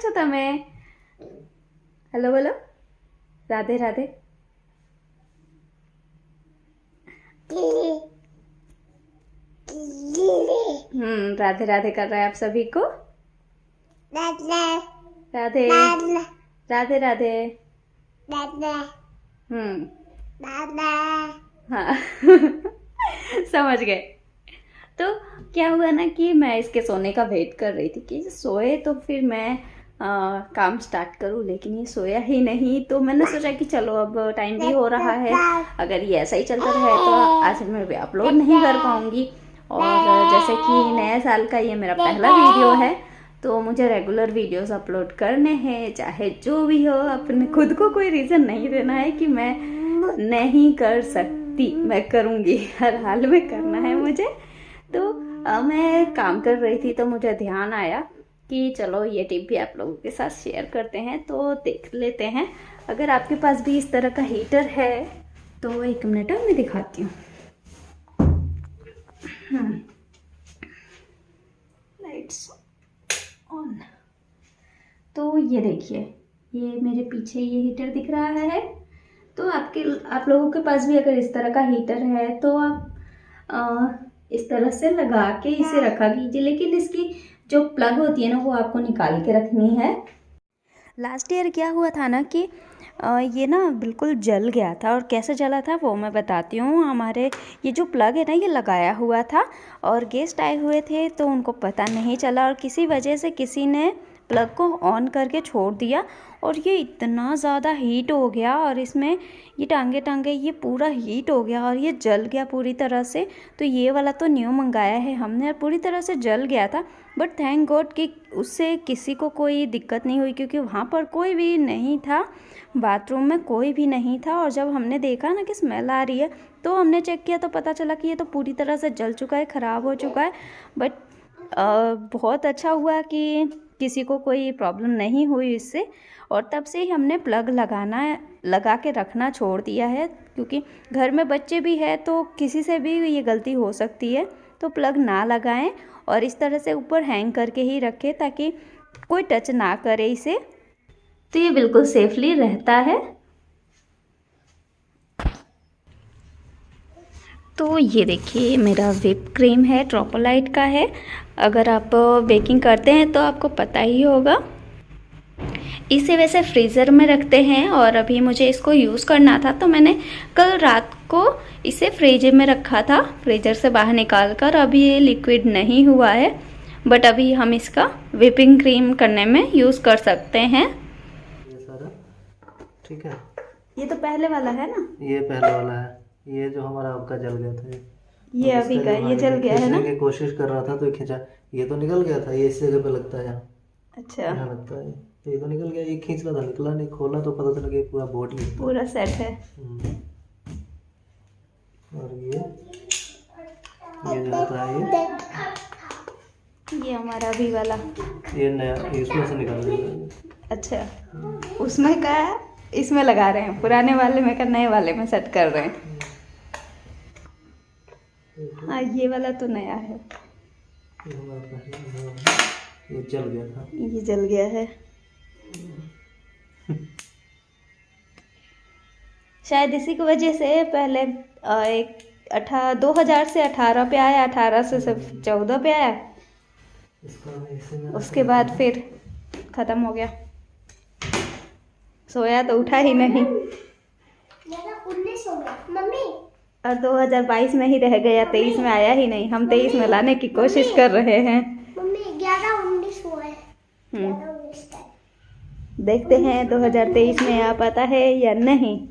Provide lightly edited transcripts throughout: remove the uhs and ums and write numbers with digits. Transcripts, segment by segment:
છો તમે? हेलो बोलो, राधे राधे। राधे राधे कर रहे हैं आप सभी को। राधे राधे राधे। हाँ समझ गए। तो क्या हुआ ना कि मैं इसके सोने का वेट कर रही थी कि सोए तो फिर मैं काम स्टार्ट करूं, लेकिन ये सोया ही नहीं। तो मैंने सोचा कि चलो अब टाइम भी हो रहा है, अगर ये ऐसा ही चलता रहे तो आज मैं भी अपलोड नहीं कर पाऊंगी। और जैसे कि नया साल का ये मेरा पहला वीडियो है तो मुझे रेगुलर वीडियोस अपलोड करने हैं, चाहे जो भी हो। अपने खुद को कोई रीज़न नहीं देना है कि मैं नहीं कर सकती, मैं करूँगी, हर हाल में करना है मुझे। तो मैं काम कर रही थी तो मुझे ध्यान आया कि चलो ये टिप भी आप लोगों के साथ शेयर करते हैं, तो देख लेते हैं। अगर आपके पास भी इस तरह का हीटर है तो 1 मिनट मैं दिखाती हूँ। Lights on. तो ये देखिए, ये मेरे पीछे ये हीटर दिख रहा है। तो आप लोगों के पास भी अगर इस तरह का हीटर है तो आप इस तरह से लगा के इसे रखा कीजिए, लेकिन इसकी जो प्लग होती है ना वो आपको निकाल के रखनी है। लास्ट ईयर क्या हुआ था ना कि ये ना बिल्कुल जल गया था, और कैसे जला था वो मैं बताती हूँ। हमारे ये जो प्लग है ना ये लगाया हुआ था और गेस्ट आए हुए थे तो उनको पता नहीं चला, और किसी वजह से किसी ने प्लग को ऑन करके छोड़ दिया और ये इतना ज़्यादा हीट हो गया, और इसमें ये टांगे टांगे ये पूरा हीट हो गया और ये जल गया पूरी तरह से। तो ये वाला तो न्यू मंगाया है हमने, पूरी तरह से जल गया था। बट थैंक गॉड कि उससे किसी को कोई दिक्कत नहीं हुई, क्योंकि वहाँ पर कोई भी नहीं था, बाथरूम में कोई भी नहीं था। और जब हमने देखा ना कि स्मेल आ रही है तो हमने चेक किया तो पता चला कि ये तो पूरी तरह से जल चुका है, ख़राब हो चुका है। बट बहुत अच्छा हुआ कि किसी को कोई प्रॉब्लम नहीं हुई इससे, और तब से ही हमने प्लग लगा के रखना छोड़ दिया है, क्योंकि घर में बच्चे भी हैं तो किसी से भी ये गलती हो सकती है। तो प्लग ना लगाएं और इस तरह से ऊपर हैंग करके ही रखें ताकि कोई टच ना करे इसे, तो ये बिल्कुल सेफली रहता है। तो ये देखिए मेरा व्हिप क्रीम है, ट्रोपोलाइट का है। अगर आप बेकिंग करते हैं तो आपको पता ही होगा। इसे वैसे फ्रीज़र में रखते हैं, और अभी मुझे इसको यूज़ करना था तो मैंने कल रात को इसे फ्रीजर में रखा था, फ्रीजर से बाहर निकाल कर। अभी ये लिक्विड नहीं हुआ है, बट अभी हम इसका व्हिपिंग क्रीम करने में यूज़ कर सकते हैं। ये सारा ठीक है। ये तो पहले वाला है ना, ये पहले वाला है। ये जो हमारा आपका जल गया था ये अभी का ये जल गया है ना। की कोशिश कर रहा था तो खींचा, ये तो निकल गया था। ये इस जगह पे लगता है यहाँ, अच्छा यहाँ लगता है। ये तो निकल गया, ये खींच रहा था, निकला नहीं। खोला तो पता चला कि पूरा बोट ही पूरा सेट है। और ये जो होता है ये हमारा अभी वाला, ये नया, इसमें से निकाल देगा। अच्छा उसमें का इसमें लगा रहे हैं, पुराने वाले में का नए वाले में सेट कर रहे हैं। हाँ ये वाला तो नया है, ये जल गया था, ये जल गया है। शायद इसी की वजह से पहले 2000 से 18 पे आया, 18 से सिर्फ 14 पे आया, उसके बाद फिर ख़त्म हो गया। सोया तो उठा ही नहीं, 19 हो गया मम्मी, और 2022 में ही रह गया, 23 में आया ही नहीं। हम 23 में लाने की कोशिश कर रहे हैं। मम्मी 11-19 हुआ है। 11-19 का देखते हैं 2023 में आ पाता है या नहीं।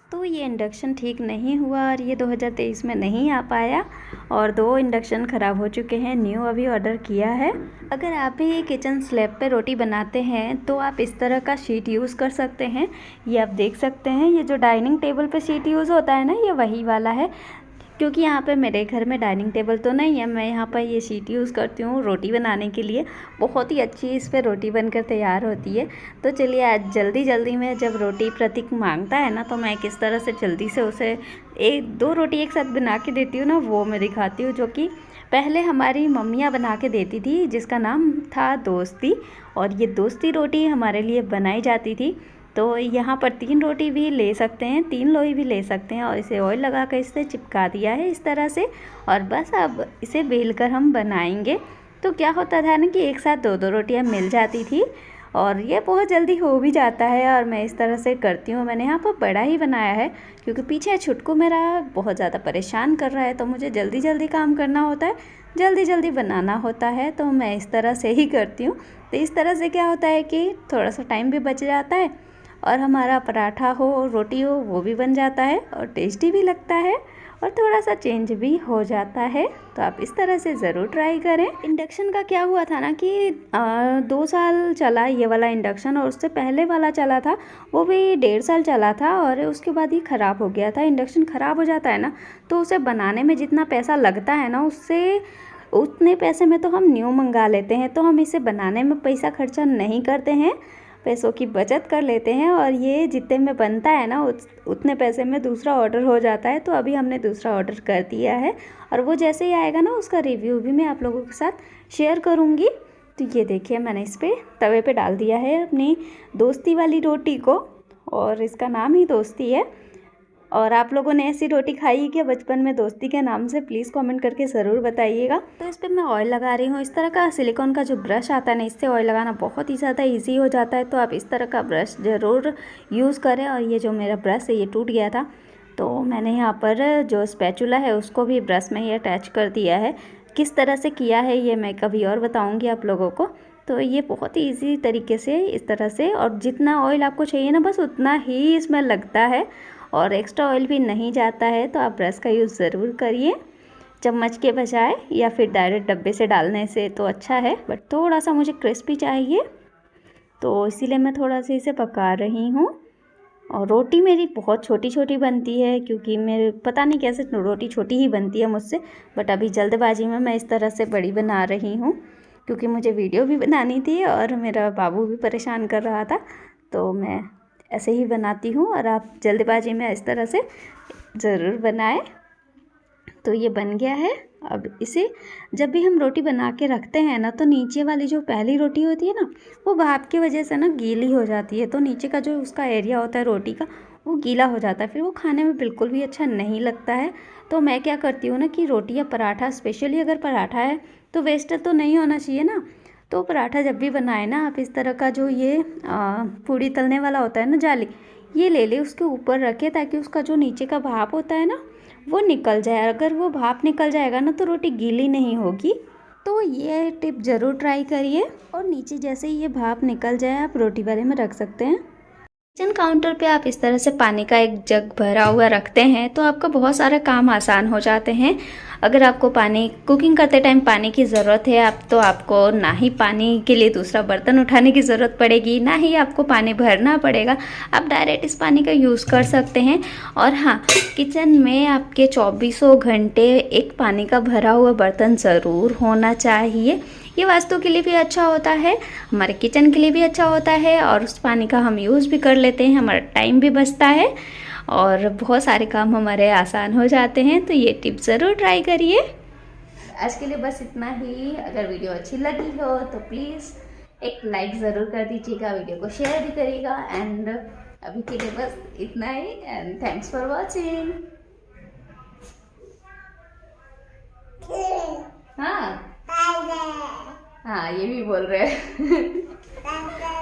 तो ये इंडक्शन ठीक नहीं हुआ और ये 2023 में नहीं आ पाया, और 2 इंडक्शन ख़राब हो चुके हैं। न्यू अभी ऑर्डर किया है। अगर आप भी किचन स्लैब पे रोटी बनाते हैं तो आप इस तरह का शीट यूज़ कर सकते हैं। ये आप देख सकते हैं, ये जो डाइनिंग टेबल पे शीट यूज़ होता है ना, ये वही वाला है। क्योंकि यहाँ पे मेरे घर में डाइनिंग टेबल तो नहीं है, मैं यहाँ पर ये शीट यूज़ करती हूँ रोटी बनाने के लिए। बहुत ही अच्छी इस पर रोटी बनकर तैयार होती है। तो चलिए आज जल्दी जल्दी में जब रोटी प्रतीक मांगता है ना, तो मैं किस तरह से जल्दी से उसे 1-2 रोटी एक साथ बना के देती हूँ ना, वो मैं दिखाती हूँ। जो कि पहले हमारी मम्मियाँ बना के देती थी, जिसका नाम था दोस्ती, और ये दोस्ती रोटी हमारे लिए बनाई जाती थी। तो यहाँ पर 3 रोटी भी ले सकते हैं, 3 लोई भी ले सकते हैं, और इसे ऑयल लगा कर इसे चिपका दिया है इस तरह से। और बस अब इसे बेल कर हम बनाएंगे। तो क्या होता था ना कि एक साथ 2-2 रोटियाँ मिल जाती थी, और ये बहुत जल्दी हो भी जाता है। और मैं इस तरह से करती हूँ। मैंने यहाँ पर बड़ा ही बनाया है, क्योंकि पीछे छुटकू मेरा बहुत ज़्यादा परेशान कर रहा है, तो मुझे जल्दी जल्दी काम करना होता है, जल्दी जल्दी बनाना होता है, तो मैं इस तरह से ही करती हूँ। तो इस तरह से क्या होता है कि थोड़ा सा टाइम भी बच जाता है, और हमारा पराठा हो और रोटी हो वो भी बन जाता है, और टेस्टी भी लगता है, और थोड़ा सा चेंज भी हो जाता है। तो आप इस तरह से ज़रूर ट्राई करें। इंडक्शन का क्या हुआ था ना कि 2 साल चला ये वाला इंडक्शन, और उससे पहले वाला चला था वो भी 1.5 साल चला था, और उसके बाद ही ख़राब हो गया था। इंडक्शन ख़राब हो जाता है ना, तो उसे बनाने में जितना पैसा लगता है ना, उससे उतने पैसे में तो हम न्यू मंगा लेते हैं। तो हम इसे बनाने में पैसा खर्चा नहीं करते हैं, पैसों की बचत कर लेते हैं, और ये जितने में बनता है ना उतने पैसे में दूसरा ऑर्डर हो जाता है। तो अभी हमने दूसरा ऑर्डर कर दिया है, और वो जैसे ही आएगा ना उसका रिव्यू भी मैं आप लोगों के साथ शेयर करूँगी। तो ये देखिए मैंने इस पर तवे पे डाल दिया है अपनी दोस्ती वाली रोटी को, और इसका नाम ही दोस्ती है। और आप लोगों ने ऐसी रोटी खाई है क्या बचपन में दोस्ती के नाम से? प्लीज़ कमेंट करके ज़रूर बताइएगा। तो इस पर मैं ऑयल लगा रही हूँ। इस तरह का सिलिकॉन का जो ब्रश आता है ना, इससे ऑयल लगाना बहुत ही ज़्यादा इजी हो जाता है। तो आप इस तरह का ब्रश ज़रूर यूज़ करें। और ये जो मेरा ब्रश है ये टूट गया था, तो मैंने यहाँ पर जो स्पैचुला है उसको भी ब्रश में ही अटैच कर दिया है। किस तरह से किया है ये मैं कभी और बताऊँगी आप लोगों को। तो ये बहुत ही ईजी तरीके से इस तरह से, और जितना ऑयल आपको चाहिए ना बस उतना ही इसमें लगता है, और एक्स्ट्रा ऑयल भी नहीं जाता है। तो आप ब्रश का यूज़ ज़रूर करिए, चम्मच के बजाय, या फिर डायरेक्ट डब्बे से डालने से तो अच्छा है। बट थोड़ा सा मुझे क्रिस्पी चाहिए, तो इसीलिए मैं थोड़ा सा इसे पका रही हूँ। और रोटी मेरी बहुत छोटी छोटी बनती है, क्योंकि मेरे पता नहीं कैसे रोटी छोटी ही बनती है मुझसे। बट अभी जल्दबाजी में मैं इस तरह से बड़ी बना रही हूँ, क्योंकि मुझे वीडियो भी बनानी थी और मेरा बाबू भी परेशान कर रहा था, तो मैं ऐसे ही बनाती हूँ। और आप जल्दबाजी में इस तरह से ज़रूर बनाएं। तो ये बन गया है। अब इसे जब भी हम रोटी बना के रखते हैं ना, तो नीचे वाली जो पहली रोटी होती है ना, वो भाप की वजह से ना गीली हो जाती है। तो नीचे का जो उसका एरिया होता है रोटी का, वो गीला हो जाता है, फिर वो खाने में बिल्कुल भी अच्छा नहीं लगता है। तो मैं क्या करती हूँ ना कि रोटी या पराठा, स्पेशली अगर पराठा है तो वेस्ट तो नहीं होना चाहिए ना। तो पराठा जब भी बनाए ना, आप इस तरह का जो ये पूड़ी तलने वाला होता है ना जाली, ये ले ले, उसके ऊपर रखे, ताकि उसका जो नीचे का भाप होता है ना वो निकल जाए। अगर वो भाप निकल जाएगा ना तो रोटी गीली नहीं होगी। तो ये टिप ज़रूर ट्राई करिए। और नीचे जैसे ही ये भाप निकल जाए आप रोटी वाले में रख सकते हैं। किचन काउंटर पे आप इस तरह से पानी का एक जग भरा हुआ रखते हैं, तो आपका बहुत सारे काम आसान हो जाते हैं। अगर आपको पानी कुकिंग करते टाइम पानी की ज़रूरत है तो आपको ना ही पानी के लिए दूसरा बर्तन उठाने की ज़रूरत पड़ेगी, ना ही आपको पानी भरना पड़ेगा। आप डायरेक्ट इस पानी का यूज़ कर सकते हैं। और हाँ, किचन में आपके 24 घंटे एक पानी का भरा हुआ बर्तन ज़रूर होना चाहिए। ये वास्तु के लिए भी अच्छा होता है, हमारे किचन के लिए भी अच्छा होता है, और उस पानी का हम यूज़ भी कर लेते हैं, हमारा टाइम भी बचता है, और बहुत सारे काम हमारे आसान हो जाते हैं। तो ये टिप ज़रूर ट्राई करिए। आज के लिए बस इतना ही। अगर वीडियो अच्छी लगी हो तो प्लीज़ एक लाइक ज़रूर कर दीजिएगा, वीडियो को शेयर भी करिएगा। एंड अभी के लिए बस इतना ही, एंड थैंक्स फॉर वॉचिंग। हाँ हाँ, ये भी बोल रहे हैं।